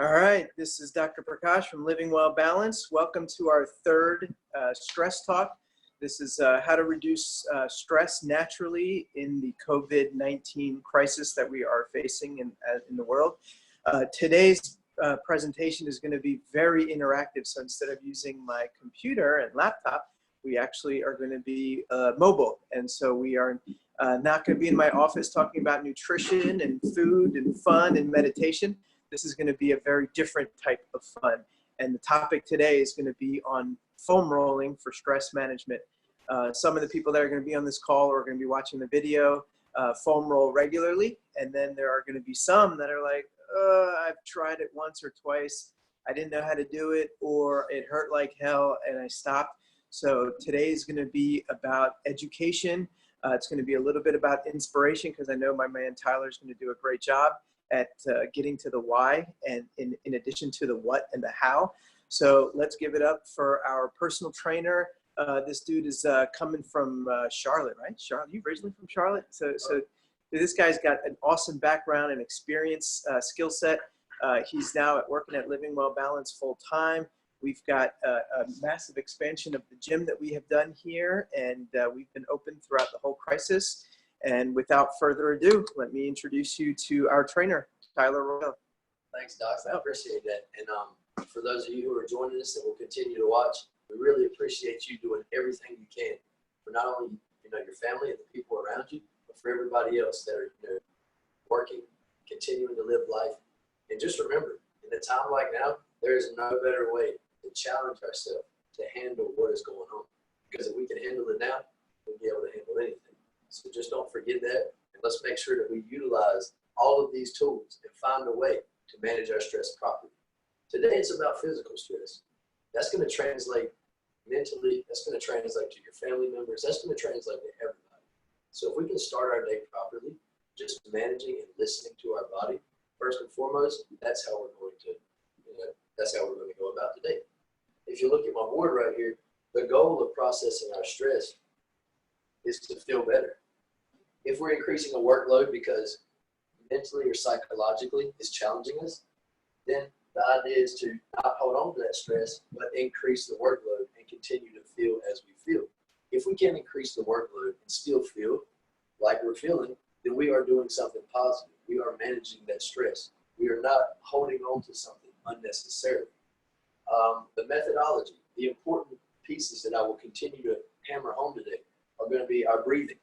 All right, this is Dr. Prakash from Living Well Balanced. Welcome to our third stress talk. This is how to reduce stress naturally in the COVID-19 crisis that we are facing in the world. Today's presentation is going to be very interactive. So instead of using my computer and laptop, we actually are going to be mobile. And so we are not going to be in my office talking about nutrition and food and fun and meditation. This is going to be a very different type of fun. And the topic today is going to be on foam rolling for stress management. Some of the people that are going to be on this call are going to be watching the video foam roll regularly. And then there are going to be some that are like, I've tried it once or twice. I didn't know how to do it, or it hurt like hell and I stopped. So today is going to be about education. It's going to be a little bit about inspiration because I know my man Tyler is going to do a great job at getting to the why, and in addition to the what and the how. So let's give it up for our personal trainer. This dude is coming from Charlotte, right? Charlotte, you originally from Charlotte? So this guy's got an awesome background and experience, skill set. He's now working at Living Well Balanced full time. We've got a massive expansion of the gym that we have done here, and we've been open throughout the whole crisis. And without further ado, let me introduce you to our trainer, Tyler Royal. Thanks, Doc. I appreciate that. And for those of you who are joining us and will continue to watch, we really appreciate you doing everything you can for not only your family and the people around you, but for everybody else that are working, continuing to live life. And just remember, in a time like now, there is no better way to challenge ourselves to handle what is going on. Because if we can handle it now, we'll be able to handle anything. So just don't forget that, and let's make sure that we utilize all of these tools and find a way to manage our stress properly. Today it's about physical stress. That's going to translate mentally, that's going to translate to your family members, that's going to translate to everybody. So if we can start our day properly, just managing and listening to our body, first and foremost, that's how we're going to, that's how we're going to go about today. If you look at my board right here, the goal of processing our stress is to feel better. If we're increasing a workload because mentally or psychologically it's challenging us, then the idea is to not hold on to that stress, but increase the workload and continue to feel as we feel. If we can increase the workload and still feel like we're feeling, then we are doing something positive. We are managing that stress. We are not holding on to something unnecessarily. The methodology, the important pieces that I will continue to hammer home today are going to be our breathing.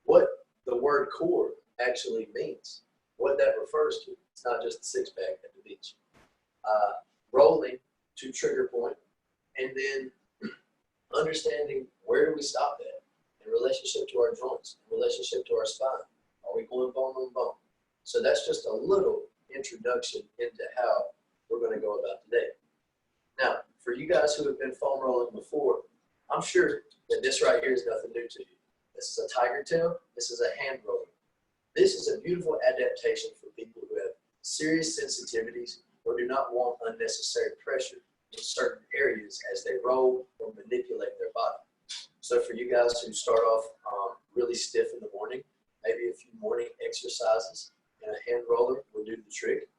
What the word core actually means, what that refers to. It's not just a six-pack at the beach. Rolling to trigger point, and then understanding where do we stop at in relationship to our joints, in relationship to our spine. Are we going bone on bone? So that's just a little introduction into how we're going to go about today. Now, for you guys who have been foam rolling before, I'm sure that this right here is nothing new to you. This is a tiger tail. This is a hand roller. This is a beautiful adaptation for people who have serious sensitivities or do not want unnecessary pressure in certain areas as they roll or manipulate their body. So for you guys who start off really stiff in the morning, maybe a few morning exercises and a hand roller will do the trick.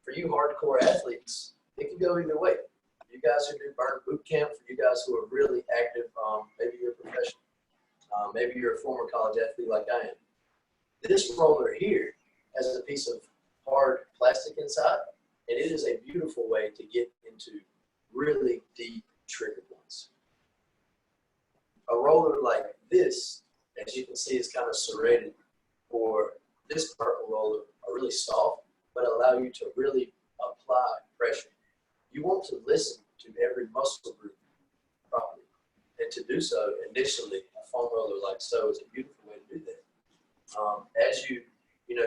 For you hardcore athletes, it can go either way. For you guys who do burn boot camp, for you guys who are really active, maybe you're a professional, maybe you're a former college athlete like I am. This roller here has a piece of hard plastic inside, and it is a beautiful way to get into really deep trigger points. A roller like this, as you can see, is kind of serrated, or this purple roller are really soft, but allow you to really apply pressure. You want to listen to every muscle group properly, and to do so initially, a foam roller like so is a beautiful way to do that. As you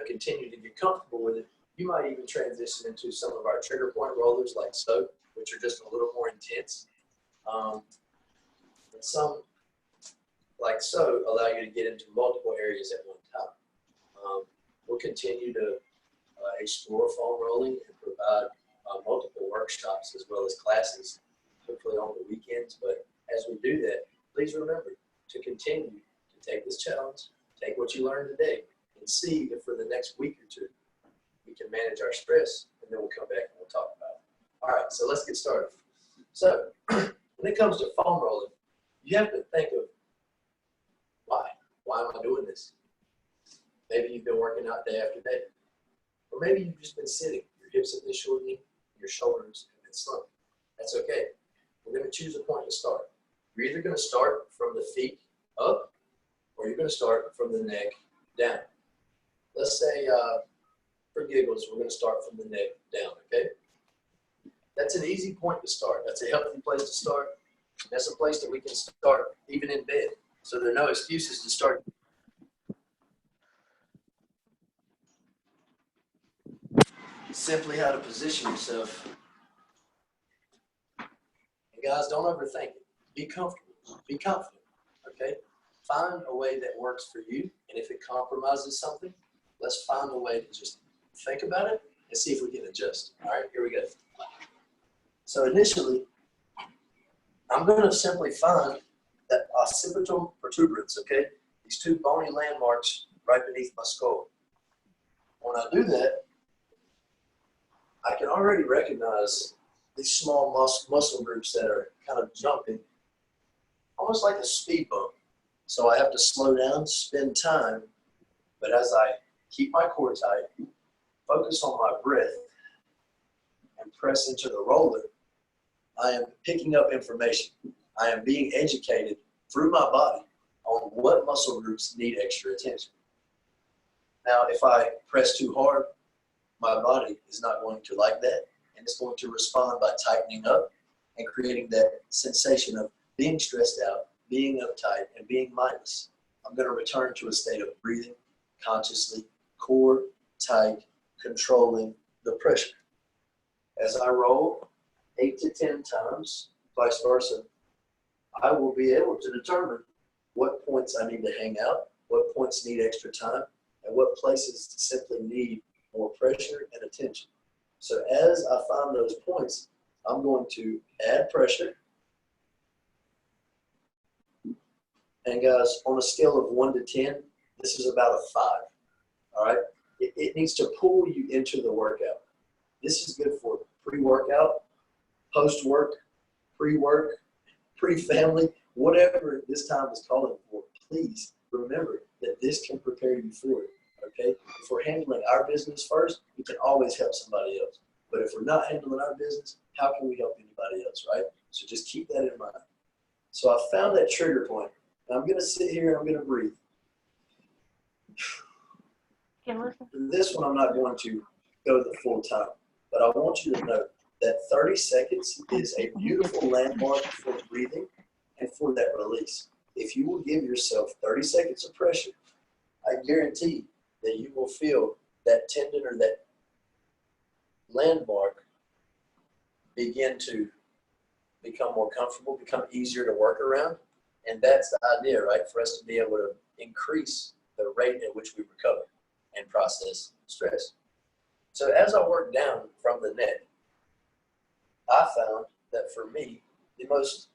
continue to get comfortable with it, you might even transition into some of our trigger point rollers like so, which are just a little more intense. And some like so allow you to get into multiple areas at one time. We'll continue to explore foam rolling and provide multiple workshops as well as classes, hopefully on the weekends. But as we do that, please remember to continue to take this challenge, take what you learned today, and see if for the next week or two we can manage our stress and then we'll come back and we'll talk about it. All right, so let's get started. So when it comes to foam rolling, you have to think of why. Why am I doing this? Maybe you've been working out day after day. Or maybe you've just been sitting. Your hips have been shortening, your shoulders have been slumping. That's okay. We're going to choose a point to start. You're either going to start from the feet up, or you're going to start from the neck down. Let's say, for giggles, we're going to start from the neck down, okay? That's an easy point to start. That's a healthy place to start. That's a place that we can start even in bed. So there are no excuses to start. Simply how to position yourself. And guys, don't overthink it. Be comfortable. Be confident, okay? Find a way that works for you, and if it compromises something, let's find a way to just think about it and see if we can adjust. All right, here we go. So initially, I'm going to simply find that occipital protuberance, okay? These two bony landmarks right beneath my skull. When I do that, I can already recognize these small muscle groups that are kind of jumping, almost like a speed bump. So I have to slow down, spend time, but as I keep my core tight, focus on my breath, and press into the roller, I am picking up information. I am being educated through my body on what muscle groups need extra attention. Now, if I press too hard, my body is not going to like that, and it's going to respond by tightening up and creating that sensation of being stressed out, being uptight, and being mindless. I'm going to return to a state of breathing consciously, core tight, controlling the pressure. As I roll 8 to 10 times, vice versa, I will be able to determine what points I need to hang out, what points need extra time, and what places simply need more pressure and attention. So as I find those points, I'm going to add pressure. And guys, on a scale of 1 to 10, this is about a 5, all right? It needs to pull you into the workout. This is good for pre-workout, post-work, pre-work, pre-family, whatever this time is calling for. Please remember that this can prepare you for it, okay? If we're handling our business first, we can always help somebody else. But if we're not handling our business, how can we help anybody else, right? So just keep that in mind. So I found that trigger point. Now I'm going to sit here and I'm going to breathe. For this one, I'm not going to go the full time, but I want you to know that 30 seconds is a beautiful landmark for breathing and for that release. If you will give yourself 30 seconds of pressure, I guarantee that you will feel that tendon or that landmark begin to become more comfortable, become easier to work around. And that's the idea, right? For us to be able to increase the rate at which we recover and process stress. So as I work down from the neck, I found that for me, the most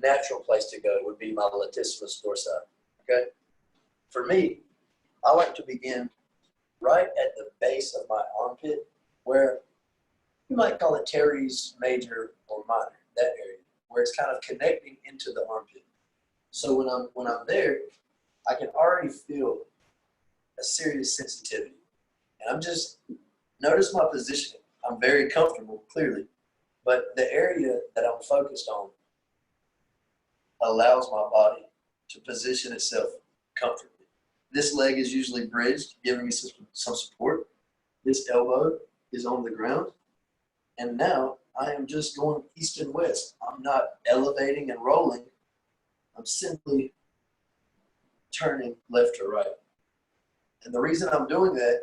natural place to go would be my latissimus dorsi, okay? For me, I like to begin right at the base of my armpit, where you might call it teres major or minor, that area, where it's kind of connecting into the armpit. So when I'm there, I can already feel a serious sensitivity. And I'm just, notice my positioning. I'm very comfortable, clearly, but the area that I'm focused on allows my body to position itself comfortably. This leg is usually bridged, giving me some support. This elbow is on the ground. And now I am just going east and west. I'm not elevating and rolling. I'm simply turning left to right. And the reason I'm doing that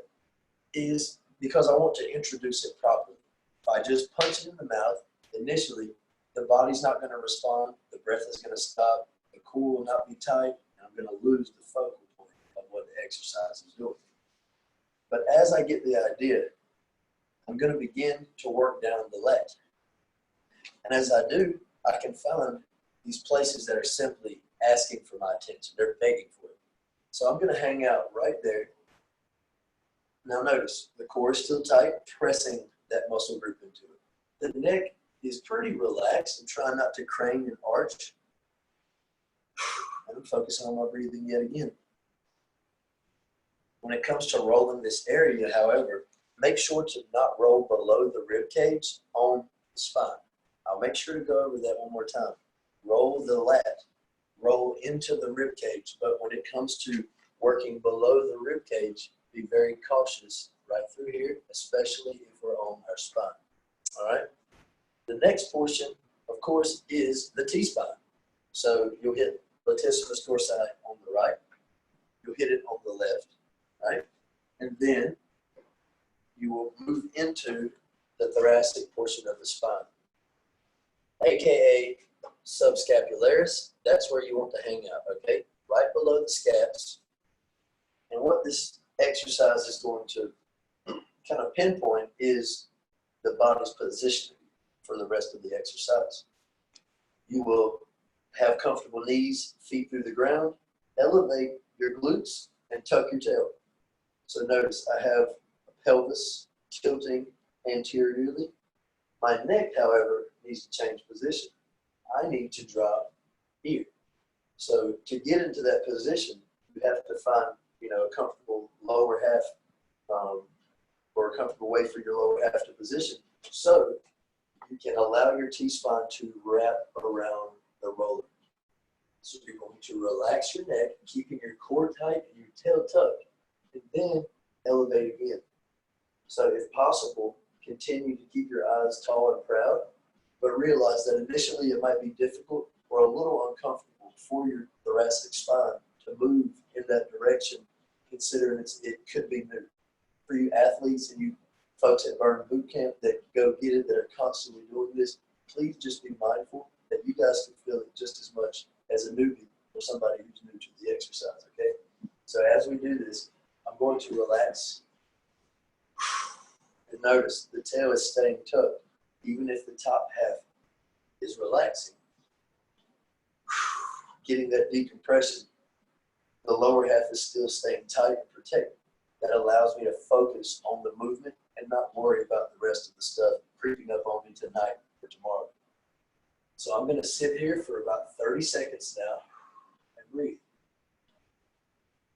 is because I want to introduce it properly. If I just punch it in the mouth, initially, the body's not going to respond. The breath is going to stop. The core will not be tight. And I'm going to lose the focal point of what the exercise is doing. But as I get the idea, I'm going to begin to work down the leg. And as I do, I can find these places that are simply asking for my attention. They're begging for it. So I'm going to hang out right there Now notice, the core is still tight, pressing that muscle group into it. The neck is pretty relaxed. I'm trying not to crane and arch. And I'm focusing on my breathing yet again. When it comes to rolling this area, however, make sure to not roll below the rib cage on the spine. I'll make sure to go over that one more time. Roll the lat, roll into the rib cage, but when it comes to working below the rib cage, be very cautious right through here, especially if we're on our spine. All right. The next portion, of course, is the T-spine. So you'll hit latissimus dorsi on the right. You'll hit it on the left, right? And then you will move into the thoracic portion of the spine, AKA subscapularis. That's where you want to hang out, okay? Right below the scaps. And what this exercise is going to kind of pinpoint is the body's positioning for the rest of the exercise. You will have comfortable knees, feet through the ground, elevate your glutes, and tuck your tail. So notice I have a pelvis tilting anteriorly. My neck, however, needs to change position. I need to drop here. So to get into that position, you have to find, a comfortable lower half or a comfortable way for your lower half to position. So you can allow your T-spine to wrap around the roller. So you're going to relax your neck, keeping your core tight and your tail tucked, and then elevate again. So if possible, continue to keep your eyes tall and proud, but realize that initially it might be difficult or a little uncomfortable for your thoracic spine to move in that direction, considering it could be new. For you athletes and you folks at Burn Boot Camp that go get it, that are constantly doing this, please just be mindful that you guys can feel it just as much as a newbie or somebody who's new to the exercise, okay? So as we do this, I'm going to relax. And notice the tail is staying tucked, even if the top half is relaxing. Getting that decompression, the lower half is still staying tight and protected. That allows me to focus on the movement and not worry about the rest of the stuff creeping up on me tonight or tomorrow. So I'm going to sit here for about 30 seconds now and breathe.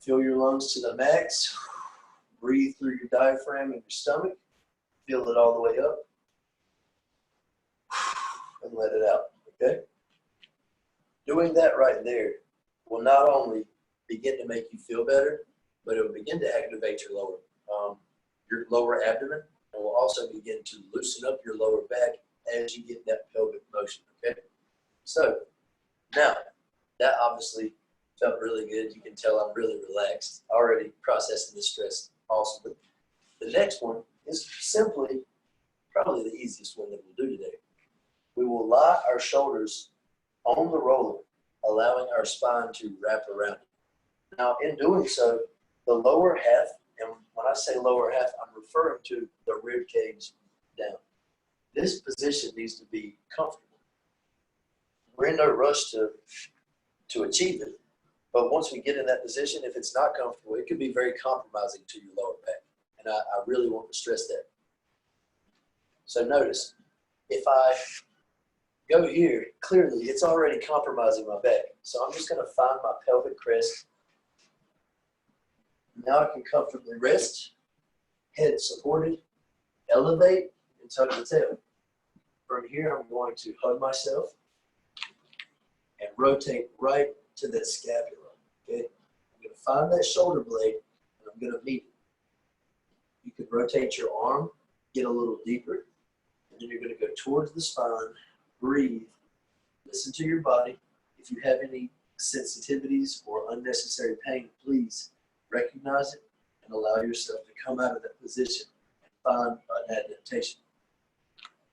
Fill your lungs to the max. Breathe through your diaphragm and your stomach. Fill it all the way up. And let it out, okay? Doing that right there will not only begin to make you feel better, but it will begin to activate your lower abdomen, and will also begin to loosen up your lower back as you get that pelvic motion, okay? So now, that obviously felt really good. You can tell I'm really relaxed, already processing the stress awesomely. The next one is simply probably the easiest one that we'll do today. We will lie our shoulders on the roller, allowing our spine to wrap around it. Now, in doing so, the lower half, and when I say lower half, I'm referring to the rib cage down. This position needs to be comfortable. We're in no rush to achieve it, but once we get in that position, if it's not comfortable, it could be very compromising to your lower back, and I really want to stress that. So notice, if I go here, clearly it's already compromising my back, so I'm just going to find my pelvic crest. Now I can comfortably rest, head supported, elevate, and tuck the tail. From here, I'm going to hug myself and rotate right to that scapula, okay? I'm going to find that shoulder blade, and I'm going to meet it. You can rotate your arm, get a little deeper, and then you're going to go towards the spine, breathe, listen to your body. If you have any sensitivities or unnecessary pain, please recognize it and allow yourself to come out of that position and find an adaptation.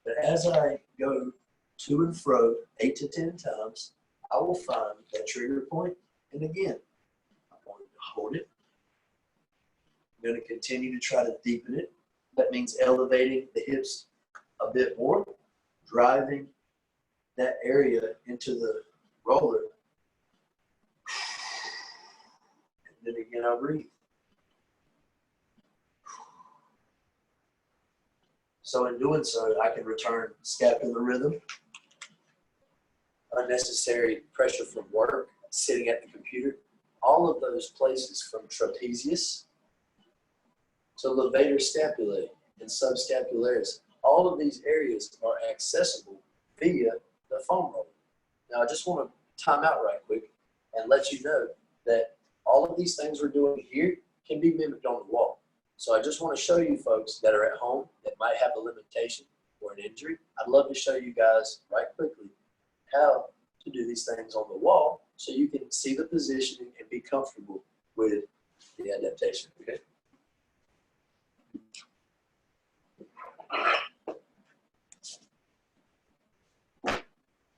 But as I go to and fro 8 to 10 times, I will find that trigger point, and again, I'm going to hold it. I'm going to continue to try to deepen it. That means elevating the hips a bit more, driving that area into the roller. And then again, I breathe. So in doing so, I can return scapular rhythm, unnecessary pressure from work, sitting at the computer, all of those places from trapezius to levator scapulae and subscapularis. All of these areas are accessible via the foam roller. Now, I just want to time out right quick and let you know that all of these things we're doing here can be mimicked on the wall. So I just want to show you folks that are at home that might have a limitation or an injury. I'd love to show you guys right quickly how to do these things on the wall so you can see the positioning and be comfortable with the adaptation. Okay.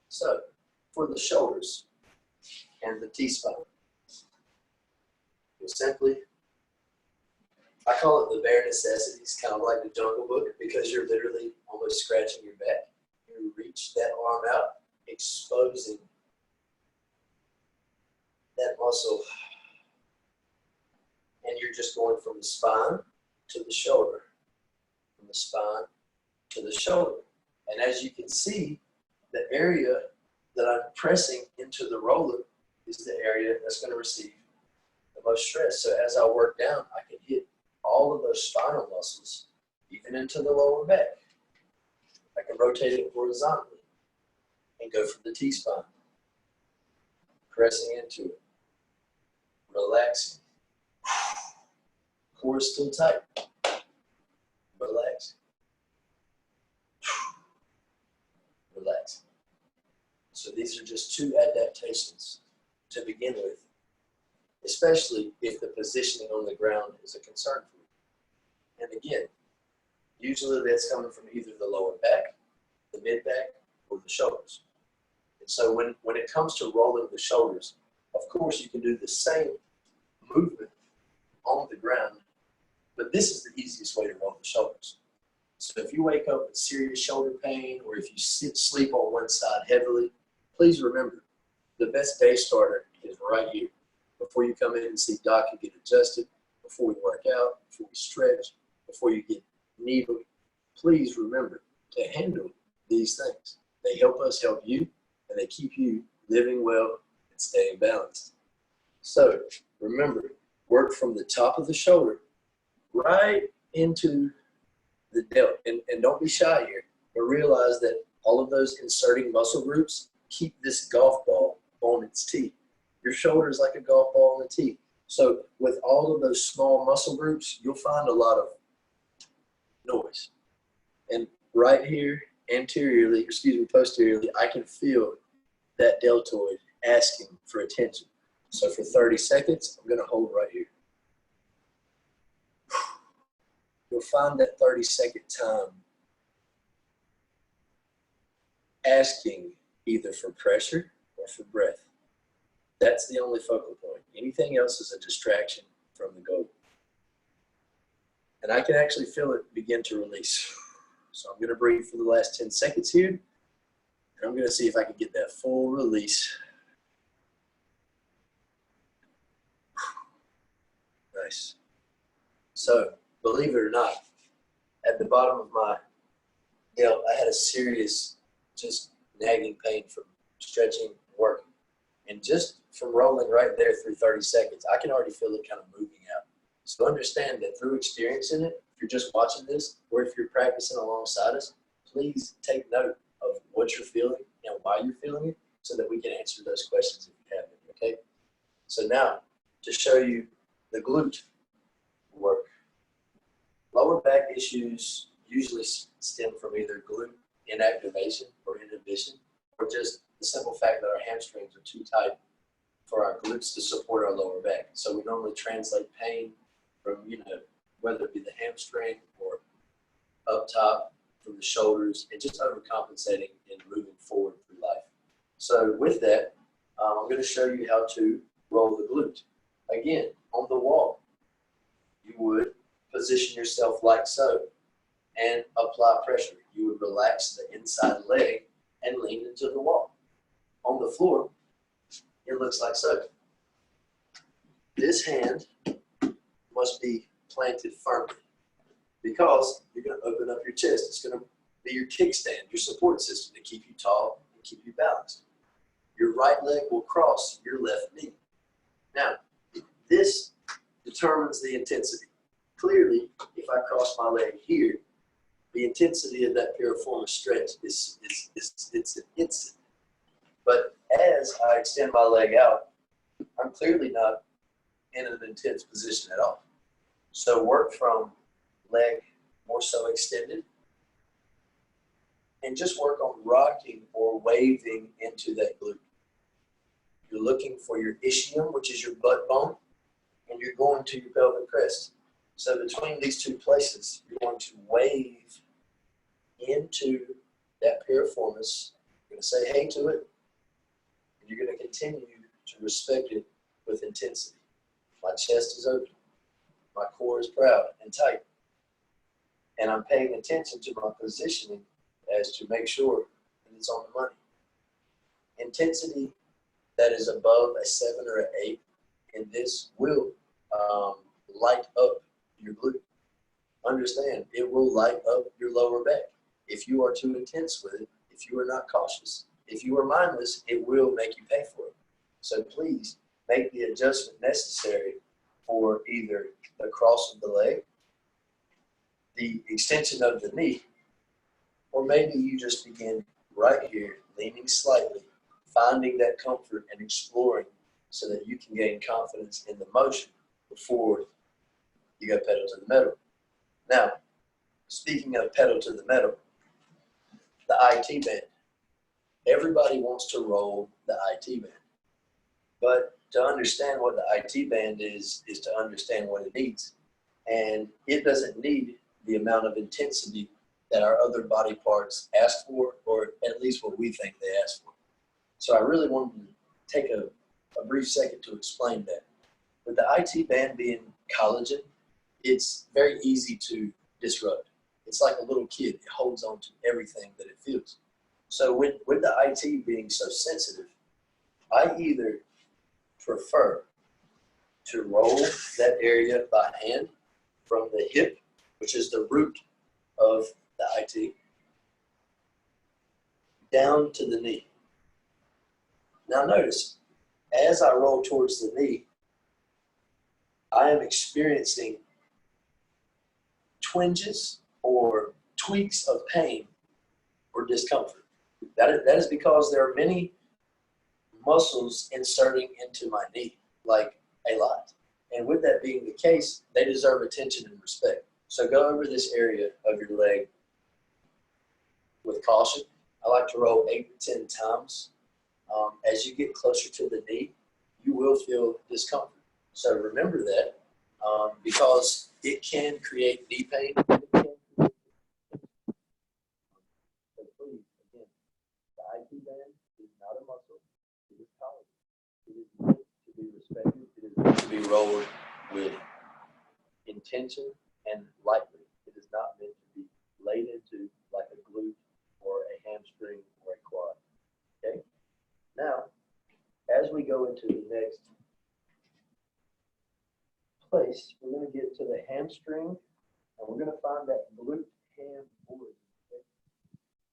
So for the shoulders and the T-spine, you'll simply, I call it the bare necessities, kind of like the Jungle Book, because you're literally almost scratching your back. You reach that arm out, exposing that muscle, and you're just going from the spine to the shoulder, from the spine to the shoulder. And as you can see, the area that I'm pressing into the roller is the area that's going to receive the most stress. So as I work down, I can hit all of those spinal muscles, even into the lower back. I can rotate it horizontally and go from the T-spine, pressing into it, relaxing. Core is still tight. Relax. Relax. So these are just two adaptations to begin with, especially if the positioning on the ground is a concern for you. And again, usually that's coming from either the lower back, the mid back, or the shoulders. And so when it comes to rolling the shoulders, of course you can do the same movement on the ground, but this is the easiest way to roll the shoulders. So if you wake up with serious shoulder pain, or if you sleep on one side heavily, please remember, the best day starter is right here. Before you come in and see doc, you get adjusted, before we work out, before we stretch, before you get needled, please remember to handle these things. They help us help you, and they keep you living well and staying balanced. So remember, work from the top of the shoulder right into the delt. And don't be shy here, but realize that all of those inserting muscle groups keep this golf ball on its tee. Your shoulder is like a golf ball on the tee. So with all of those small muscle groups, you'll find a lot of noise. And right here, posteriorly, I can feel that deltoid asking for attention. So for 30 seconds, I'm going to hold right here. You'll find that 30-second time asking either for pressure or for breath. That's the only focal point. Anything else is a distraction from the goal. And I can actually feel it begin to release. So I'm going to breathe for the last 10 seconds here. And I'm going to see if I can get that full release. Nice. So, believe it or not, at the bottom of my delt, I had a serious, just nagging pain from stretching and working. And just from rolling right there through 30 seconds, I can already feel it kind of moving out. So understand that through experiencing it, if you're just watching this, or if you're practicing alongside us, please take note of what you're feeling and why you're feeling it so that we can answer those questions if you have them, okay? So now, to show you the glute work. Lower back issues usually stem from either glute inactivation or inhibition, or just the simple fact that our hamstrings are too tight for our glutes to support our lower back. So we normally translate pain from, whether it be the hamstring or up top from the shoulders, and just overcompensating and moving forward through life. So with that, I'm going to show you how to roll the glute. Again, on the wall, you would position yourself like so and apply pressure. You would relax the inside leg and lean into the wall. On the floor, it looks like so. This hand must be planted firmly. because you're going to open up your chest. It's going to be your kickstand, your support system to keep you tall and keep you balanced. Your right leg will cross your left knee. Now, this determines the intensity. Clearly, if I cross my leg here, the intensity of that piriformis stretch is instant. But as I extend my leg out, I'm clearly not in an intense position at all. So work from leg more so extended, and just work on rocking or waving into that glute. You're looking for your ischium, which is your butt bone, and you're going to your pelvic crest. So between these two places, you're going to wave into that piriformis. You're going to say hey to it, and you're going to continue to respect it with intensity. My chest is open. My core is proud and tight. And I'm paying attention to my positioning as to make sure that it's on the money. Intensity that is above a 7 or an 8, and this will light up your glute. Understand, it will light up your lower back. If you are too intense with it, if you are not cautious, if you are mindless, it will make you pay for it. So please make the adjustment necessary for either the cross of the leg, the extension of the knee, or maybe you just begin right here, leaning slightly, finding that comfort and exploring so that you can gain confidence in the motion before you go pedal to the metal. Now, speaking of pedal to the metal, the IT band. Everybody wants to roll the IT band. But to understand what the IT band is to understand what it needs. And it doesn't need the amount of intensity that our other body parts ask for, or at least what we think they ask for. So I really wanted to take a brief second to explain that. With the IT band being collagen, it's very easy to disrupt. It's like a little kid. It holds on to everything that it feels. So with the IT being so sensitive, I either prefer to roll that area by hand from the hip, which is the root of the IT, down to the knee. Now notice, as I roll towards the knee, I am experiencing twinges or tweaks of pain or discomfort. That is because there are many muscles inserting into my knee, like a lot. And with that being the case, they deserve attention and respect. So go over this area of your leg with caution. I like to roll 8 to 10 times. As you get closer to the knee, you will feel discomfort. So remember that because it can create knee pain. So please, again, the IT band is not a muscle. It is collagen. It is meant to be respected. It is meant to be rolled with intention and lightly. It is not meant to be laid into like a glute or a hamstring or a quad. Okay? Now, as we go into the next place, we're going to get to the hamstring, and we're going to find that glute ham board. Okay?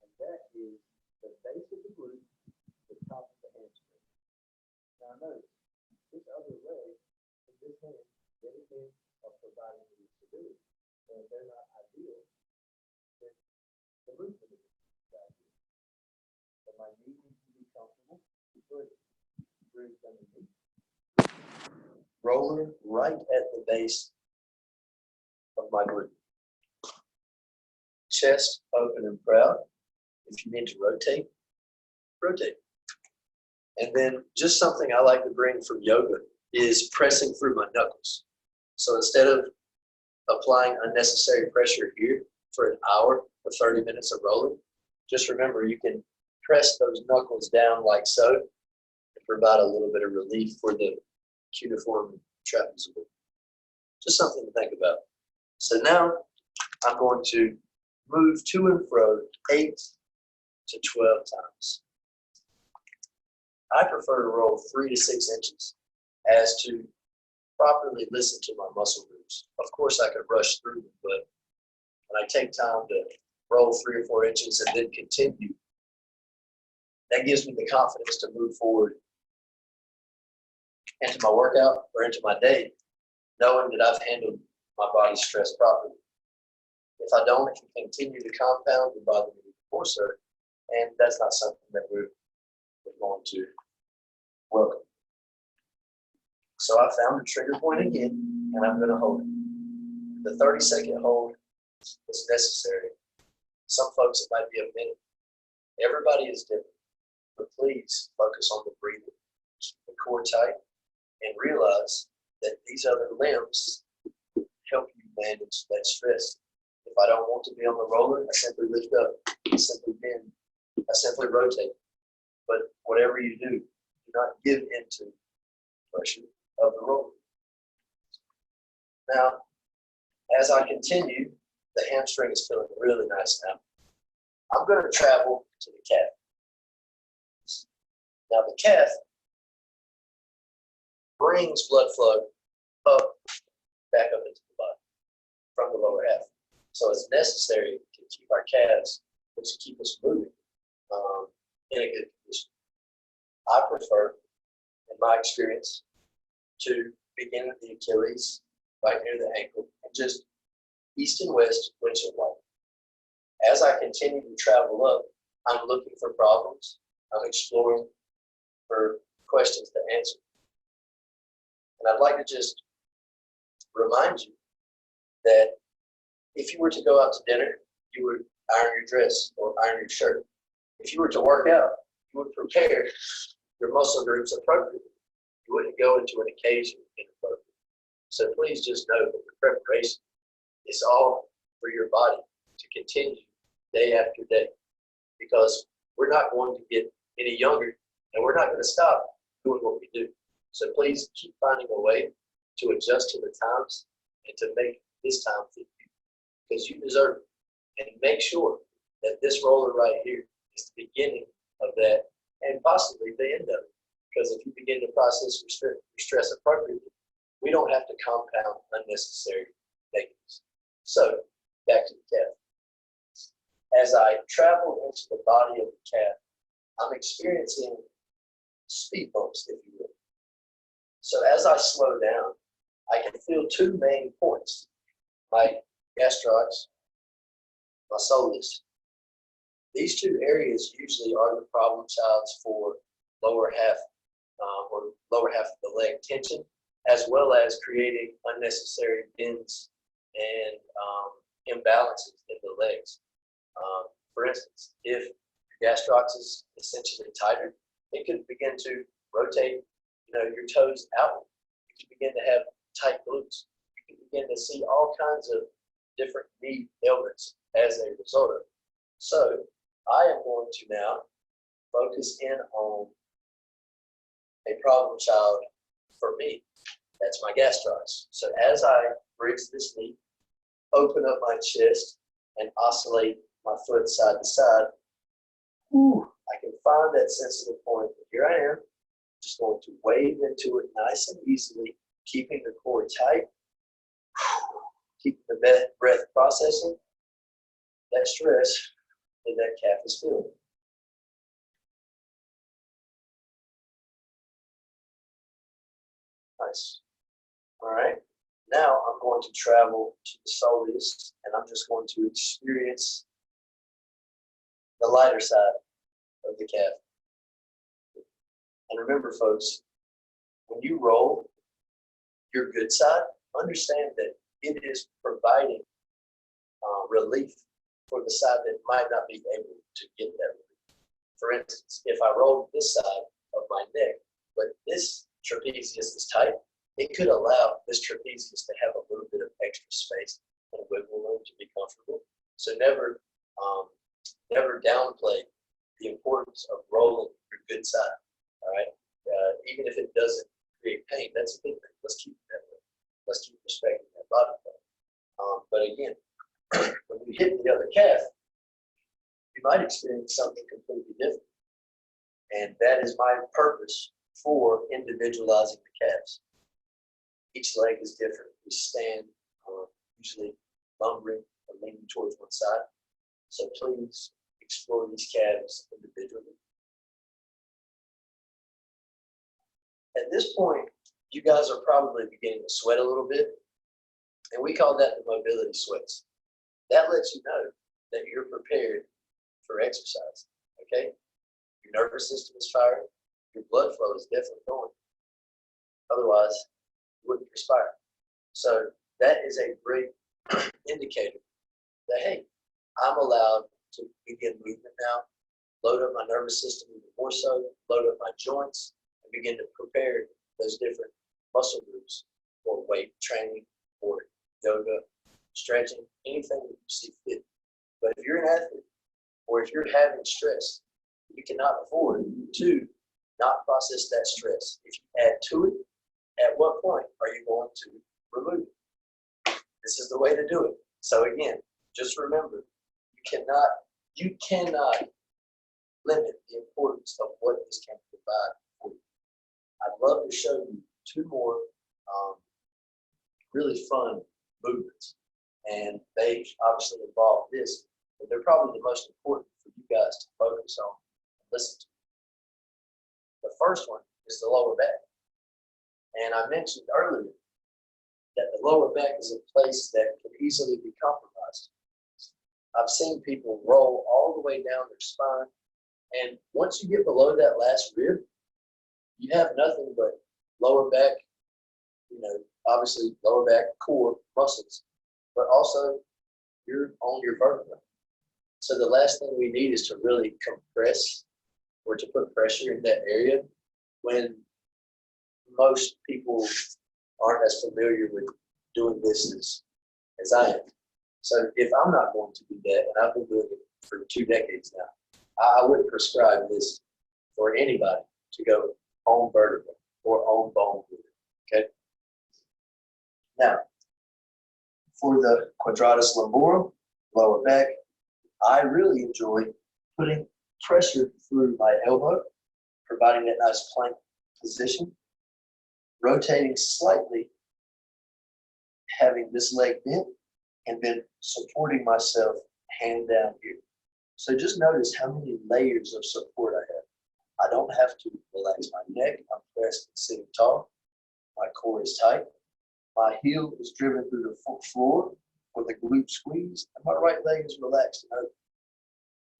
And that is the base of the glute, the top of the hamstring. Now notice, this other leg and this hand, they are providing you stability. And if they're not ideal, then the movement is ideal. But my knee needs to be comfortable. Put ribs underneath. Roller right at the base of my glute. Chest open and proud. If you need to rotate, rotate. And then just something I like to bring from yoga is pressing through my knuckles. So instead of applying unnecessary pressure here for an hour or 30 minutes of rolling, just remember you can press those knuckles down like so and provide a little bit of relief for the cuneiform trapezoid. Just something to think about. So now I'm going to move to and fro 8 to 12 times. I prefer to roll 3 to 6 inches as to properly listen to my muscle groups. Of course, I could rush through them, but I take time to roll 3 or 4 inches and then continue, that gives me the confidence to move forward into my workout or into my day, knowing that I've handled my body's stress properly. If I don't, it can continue to compound and bother me more so, and that's not something that we're going to welcome. So I found the trigger point again, and I'm going to hold it. The 30-second hold is necessary. Some folks, it might be a minute. Everybody is different, but please focus on the breathing. Keep the core tight and realize that these other limbs help you manage that stress. If I don't want to be on the roller, I simply lift up. I simply bend. I simply rotate. But whatever you do not give into pressure of the roller. Now, as I continue, the hamstring is feeling really nice now. I'm going to travel to the calf. Now, the calf brings blood flow up, back up into the body from the lower half. So it's necessary to keep our calves, but to keep us moving in a good condition. I prefer, in my experience, to begin at the Achilles, right near the ankle, and just east and west, windshield wiper. As I continue to travel up, I'm looking for problems. I'm exploring for questions to answer. And I'd like to just remind you that if you were to go out to dinner, you would iron your dress or iron your shirt. If you were to work out, you would prepare your muscle groups appropriately. You wouldn't go into an occasion inappropriately. So please just know that the preparation is all for your body to continue day after day, because we're not going to get any younger and we're not going to stop doing what we do. So please keep finding a way to adjust to the times and to make this time fit you, because you deserve it. And make sure that this roller right here is the beginning of that and possibly the end of it. Because if you begin to process your stress appropriately, we don't have to compound unnecessary negatives. So back to the calf. As I travel into the body of the calf, I'm experiencing speed bumps, if you will. So as I slow down, I can feel 2 main points: my gastrocs, my soleus. These 2 areas usually are the problem childs for lower half or lower half of the leg tension, as well as creating unnecessary bends and imbalances in the legs. For instance, if your gastrocs is essentially tighter, it could begin to rotate, your toes outward. You can begin to have tight glutes. You can begin to see all kinds of different knee ailments as a result of it. So I am going to now focus in on a problem child for me. That's my gastrocs. So as I bridge this knee, open up my chest, and oscillate my foot side to side, I can find that sensitive point. Here I am, just going to wave into it nice and easily, keeping the core tight, keeping the breath processing that stress that that calf is feeling. Nice. All right. Now I'm going to travel to the soleus, and I'm just going to experience the lighter side of the calf. And remember, folks, when you roll your good side, understand that it is providing relief for the side that might not be able to get that relief. For instance, if I roll this side of my neck, but this trapezius is tight, it could allow this trapezius to have a little bit of extra space and wiggle room to be comfortable. So never downplay the importance of rolling your good side. All right, even if it doesn't create pain, that's a good thing. Let's keep it that way. Let's keep respecting that body part. But again, when you hit the other calf, you might experience something completely different. And that is my purpose for individualizing the calves. Each leg is different. We stand, usually lumbering or leaning towards one side. So please explore these calves individually. At this point, you guys are probably beginning to sweat a little bit, and we call that the mobility sweats. That lets you know that you're prepared for exercise, okay? Your nervous system is firing, your blood flow is definitely going. Otherwise, you wouldn't perspire. So that is a great indicator that, hey, I'm allowed to begin movement now, load up my nervous system even more so, load up my joints, and begin to prepare those different muscle groups for weight training, or yoga, stretching, anything that you see fit. But if you're an athlete, or if you're having stress, you cannot afford to not process that stress. If you add to it, at what point are you going to remove it? This is the way to do it. So again, just remember, you cannot limit the importance of what this can provide for you. I'd love to show you two more really fun movements, and they obviously involve this, but they're probably the most important for you guys to focus on and listen to. The first one is the lower back. And I mentioned earlier that the lower back is a place that can easily be compromised. I've seen people roll all the way down their spine, and once you get below that last rib, you have nothing but lower back, obviously lower back core muscles, but also you're on your vertebra. So the last thing we need is to really compress or to put pressure in that area when most people aren't as familiar with doing this as I am. So if I'm not going to do that, and I've been doing it for 2 decades now, I wouldn't prescribe this for anybody to go on vertebra or on bone with it, okay? Now, for the quadratus lumborum, lower back, I really enjoy putting pressure through my elbow, providing that nice plank position, rotating slightly, having this leg bent, and then supporting myself hand down here. So just notice how many layers of support I have. I don't have to relax my neck. I'm pressed and sitting tall. My core is tight. My heel is driven through the floor with a glute squeeze, and my right leg is relaxed and open.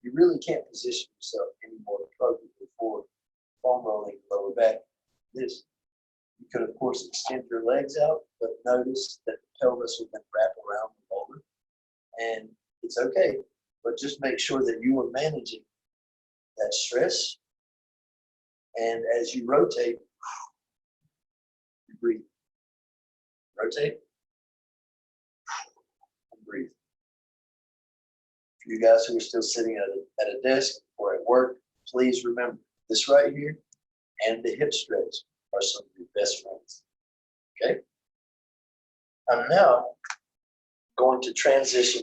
You really can't position yourself any more appropriately for foam rolling lower back. This. You could, of course, extend your legs out, but notice that the pelvis will then wrap around the boulder. And it's okay, but just make sure that you are managing that stress. And as you rotate, you breathe. Rotate, and breathe. For you guys who are still sitting at a desk or at work, please remember this right here and the hip stretch are some of your best friends, okay? I'm now going to transition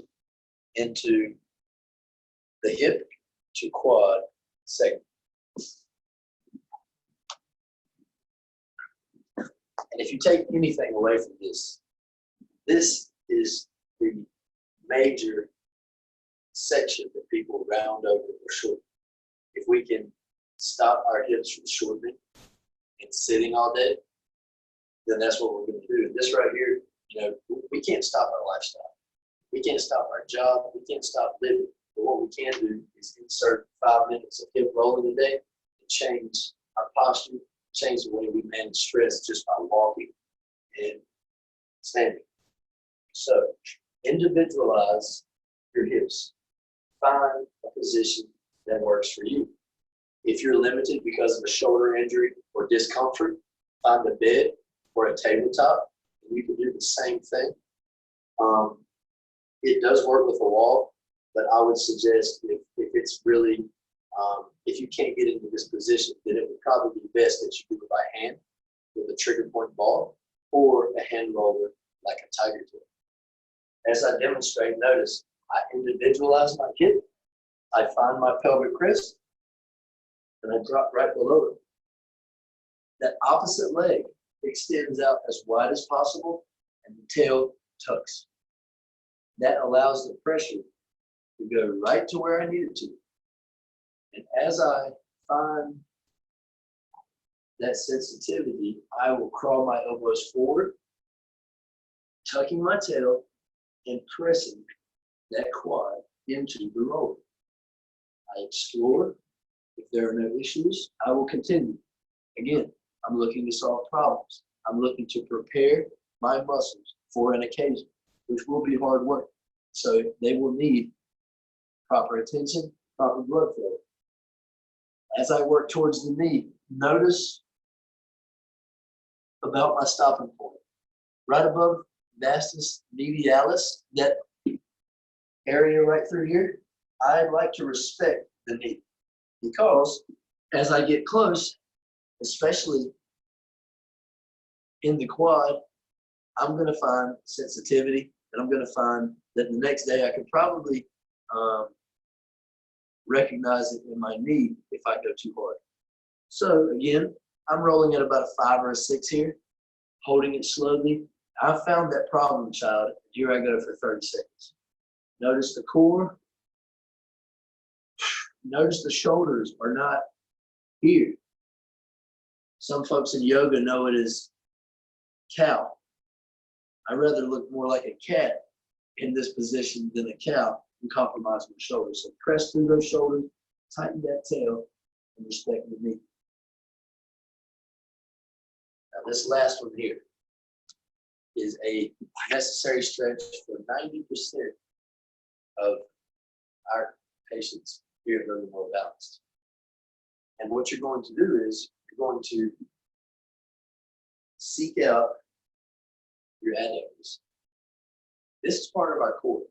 into the hip to quad segment. And if you take anything away from this, this is the major section that people round over or shorten. If we can stop our hips from shortening and sitting all day, then that's what we're going to do. This right here, we can't stop our lifestyle. We can't stop our job. We can't stop living. But what we can do is insert 5 minutes of hip rolling a day and change our posture, change the way we manage stress just by walking and standing. So individualize your hips. Find a position that works for you. If you're limited because of a shoulder injury or discomfort, find a bed or a tabletop, and you can do the same thing. It does work with a wall, but I would suggest if it's really, if you can't get into this position, then it would probably be best that you do it by hand with a trigger point ball or a hand roller like a tiger tail. As I demonstrate, notice I individualize my hip, I find my pelvic crest, and I drop right below it. That opposite leg extends out as wide as possible, and the tail tucks. That allows the pressure to go right to where I need it to. And as I find that sensitivity, I will crawl my elbows forward, tucking my tail and pressing that quad into the roller. I explore. If there are no issues, I will continue. Again, I'm looking to solve problems. I'm looking to prepare my muscles for an occasion, which will be hard work. So they will need proper attention, proper blood flow. As I work towards the knee, notice about my stopping point. Right above vastus medialis, that area right through here, I like to respect the knee because as I get close, especially in the quad, I'm going to find sensitivity, and I'm going to find that the next day I could probably recognize it in my knee if I go too hard. So again, I'm rolling at about a 5 or a 6 here, holding it slowly. I found that problem child. Here I go for 30 seconds. Notice the core. Notice the shoulders are not here. Some folks in yoga know it as cow. I rather look more like a cat in this position than a cow and compromise my shoulders. So press through those shoulders, tighten that tail, and respect the knee. Now this last one here is a necessary stretch for 90% of our patients here at Living Well Balanced. And what you're going to do is you're going to seek out your adductors. This is part of our core.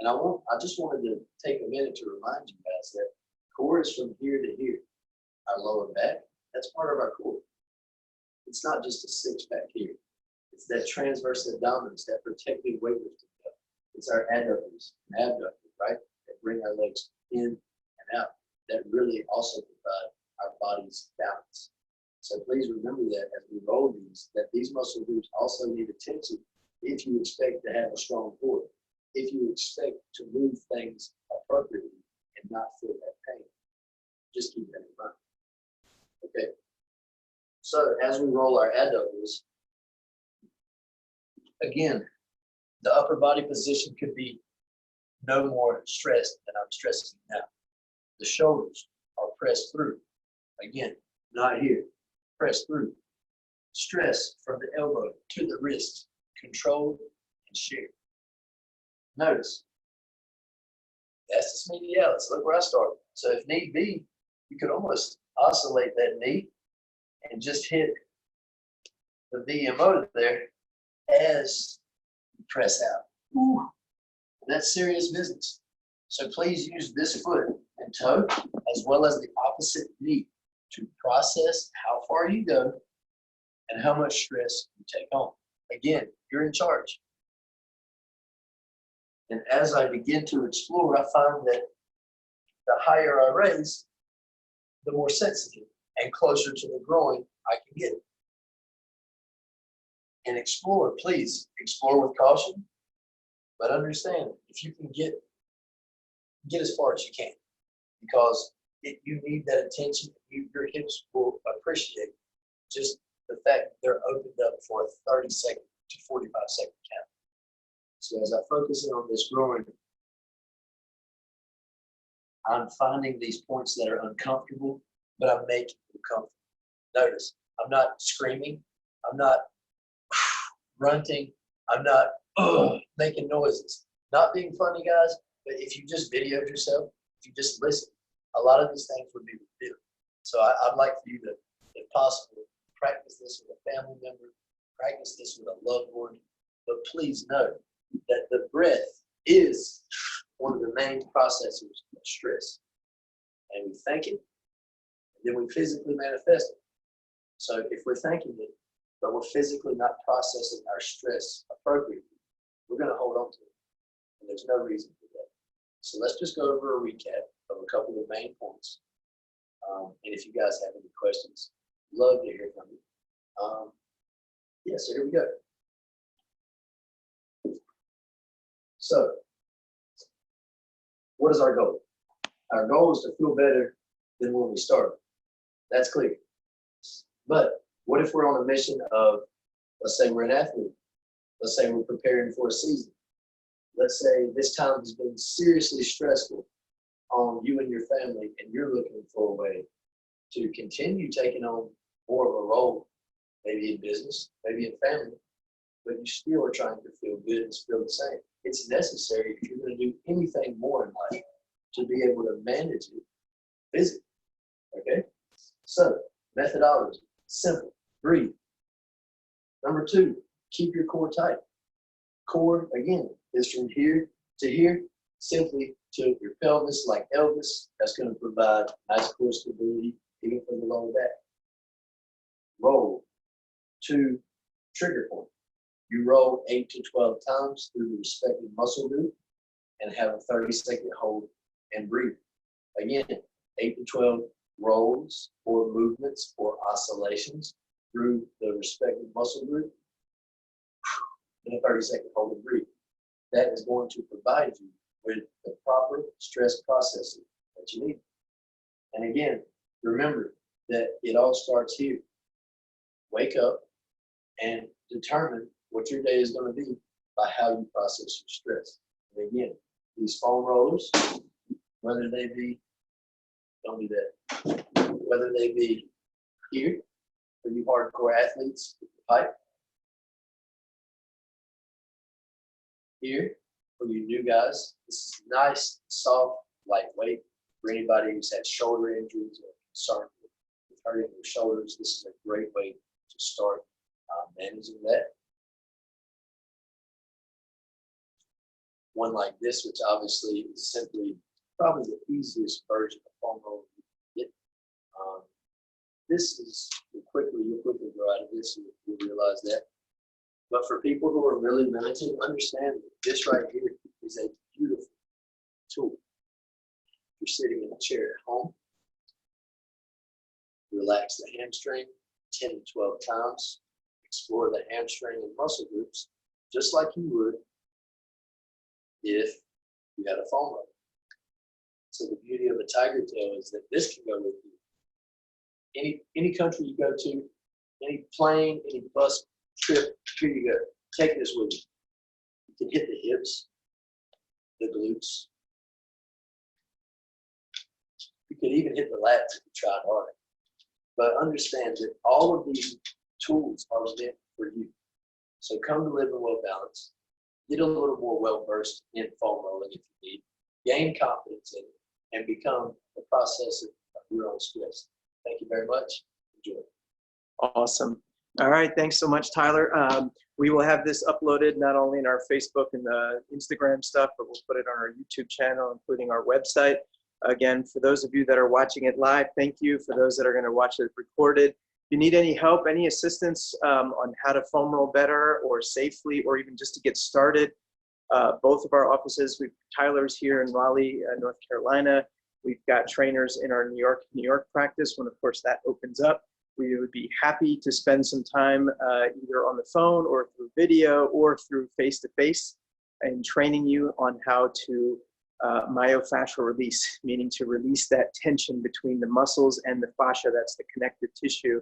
And I just wanted to take a minute to remind you guys that core is from here to here. Our lower back, that's part of our core. It's not just a six pack here. It's that transverse abdominis, that protective weightlifting. It's our adductors and abductors, right? That bring our legs in and out. That really also provide our body's balance. So please remember that as we roll these, that these muscle groups also need attention if you expect to have a strong core, if you expect to move things appropriately and not feel that pain. Just keep that in mind. Okay. So as we roll our adductors, again, the upper body position could be no more stressed than I'm stressing now. The shoulders are pressed through. Again, not here. Press through. Stress from the elbow to the wrist, controlled and shared. Notice, vastus medialis. Look where I started. So if need be, you could almost oscillate that knee and just hit the VMO there as you press out. Ooh, that's serious business. So please use this foot and toe as well as the opposite knee to process how far you go and how much stress you take on. Again, you're in charge. And as I begin to explore, I find that the higher I raise, the more sensitive and closer to the groin I can get. And explore, please, explore with caution, but understand if you can get as far as you can, because you need that attention. Your hips will appreciate just the fact that they're opened up for a 30-second to 45-second count. So as I focus in on this groin, I'm finding these points that are uncomfortable, but I'm making them comfortable. Notice, I'm not screaming, I'm not grunting, I'm not making noises. Not being funny, guys, but if you just videoed yourself, if you just listen, a lot of these things would be revealed. So I'd like for you to, if possible, practice this with a family member, practice this with a loved one, but please know that the breath is one of the main processors of stress. And we think it, and then we physically manifest it. So if we're thinking it, but we're physically not processing our stress appropriately, we're going to hold on to it. And there's no reason for that. So let's just go over a recap of a couple of main points. And if you guys have any questions, love to hear from you. So here we go. So, what is our goal? Our goal is to feel better than when we started. That's clear. But what if we're on a mission of, let's say we're an athlete. Let's say we're preparing for a season. Let's say this time has been seriously stressful on you and your family, and you're looking for a way to continue taking on more of a role, maybe in business, maybe in family, but you still are trying to feel good and feel the same. It's necessary if you're going to do anything more in life to be able to manage it physically. Okay? So, methodology, simple, breathe. Number 2, keep your core tight. Core, again, is from here to here, simply to your pelvis like Elvis. That's going to provide nice core stability, even for the lower back. Roll to trigger point. You roll 8 to 12 times through the respective muscle group and have a 30-second hold and breathe. Again, 8 to 12 rolls or movements or oscillations through the respective muscle group and a 30-second hold and breathe. That is going to provide you with the proper stress processing that you need. And again, remember that it all starts here. Wake up and determine what your day is going to be by how you process your stress. And again, these foam rollers, whether they be, don't do that, whether they be here for you hardcore athletes with the pipe, here for you new guys. This is nice, soft, lightweight. For anybody who's had shoulder injuries or concerned with hurting their shoulders, this is a great way to start managing that. One like this, which obviously is simply probably the easiest version of foam roller you can get. This is, you'll quickly grow out of this, and you'll realize that. But for people who are really limited, understand that this right here is a beautiful tool. You're sitting in a chair at home, relax the hamstring 10 to 12 times, explore the hamstring and muscle groups, just like you would if you had a foam roller. So the beauty of a tiger tail is that this can go with you. Any country you go to, any plane, any bus trip, here you go. Take this with you. You can hit the hips, the glutes. You could even hit the lats if you tried hard. But understand that all of these tools are meant for you. So come to Living Well Balanced. Get a little more well-versed in foam rolling if you need. Gain confidence in it and become the processor of your own stress. Thank you very much. Enjoy. Awesome. All right. Thanks so much, Tyler. We will have this uploaded not only in our Facebook and the Instagram stuff, but we'll put it on our YouTube channel, including our website. Again, for those of you that are watching it live, thank you. For those that are going to watch it recorded, if you need any help, any assistance on how to foam roll better or safely, or even just to get started, both of our offices, Tyler's here in Raleigh, North Carolina. We've got trainers in our New York practice when, of course, that opens up. We would be happy to spend some time either on the phone or through video or through face-to-face and training you on how to myofascial release, meaning to release that tension between the muscles and the fascia, that's the connective tissue.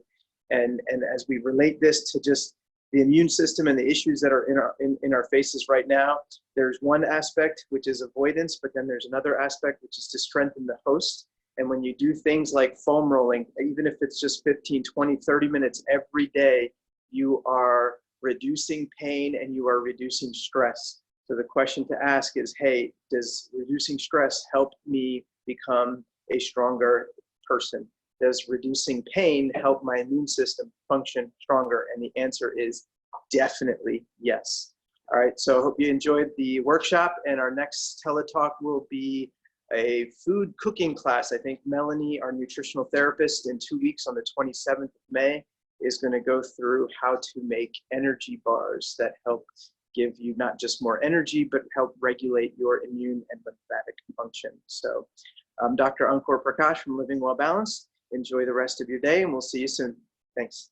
And as we relate this to just the immune system and the issues that are in our faces right now, there's one aspect which is avoidance, but then there's another aspect which is to strengthen the host. And when you do things like foam rolling, even if it's just 15, 20, 30 minutes every day, you are reducing pain and you are reducing stress. So the question to ask is, hey, does reducing stress help me become a stronger person? Does reducing pain help my immune system function stronger? And the answer is definitely yes. All right, so I hope you enjoyed the workshop, and our next teletalk will be a food cooking class. I think Melanie, our nutritional therapist, in 2 weeks on the 27th of May, is going to go through how to make energy bars that help give you not just more energy, but help regulate your immune and lymphatic function. So I'm Dr. Ankur Prakash from Living Well Balanced. Enjoy the rest of your day, and we'll see you soon. Thanks.